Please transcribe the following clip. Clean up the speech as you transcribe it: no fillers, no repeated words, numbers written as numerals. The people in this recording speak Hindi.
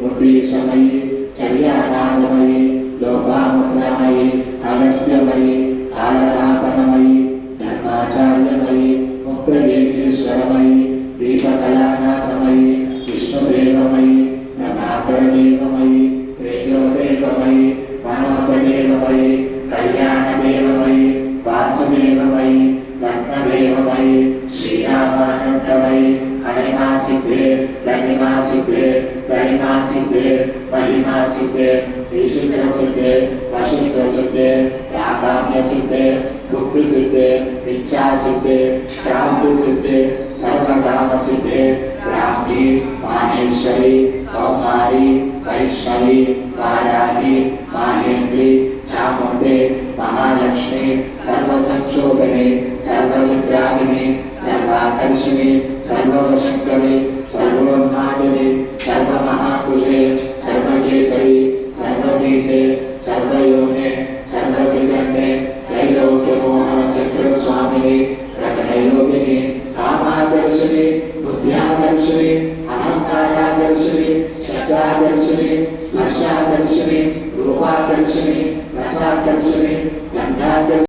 मुद्रीशमयी चर्यानादमयी लोपामुद्रामयी अगस्त्यमयी कालरापणमयी धर्माचार्यमयी मुक्तदेशेश्वरमयी दीपकलानाथमयी विष्णुदेवमयी प्रभाकरदेवमयी तेजोदेवमयी मनोजदेवमयी कल्याणदेवमयी वासुदेवमयी रत्नदेवमयी श्रीरामानन्दमयी अणिमासिते ललिमासिते गरिमासिते महिमासिते ऋषिकसिते वशिष्ठसिते याकाम्यसिते गुप्तसिते इच्छासिते क्रान्तिसिते सर्वकामसिते ब्राह्मी माहेश्वरी कौमारी वैष्णवी वाराही माहेन्द्री चामुण्डे महालक्ष्मी सर्वसंक्षोभिनी सर्वविद्राविणी सर्वाकर्षिणी सर्ववशङ्करी सर्वोन्मादिनी सर्वमहापुरुषे सर्वकेचरी सर्वबीजे सर्वयोने सर्वविगण्डे त्रैलोक्यमोहनचक्रस्वामिनी प्रकटयोगिनी कामाकर्षिणी बुद्ध्याकर्षिणी अहंकाराकर्षिणी शब्दाकर्षिणी स्पर्शाकर्षिणी रूपाकर्षिणी रसाकर्षिणी गन्धाकर्षिणी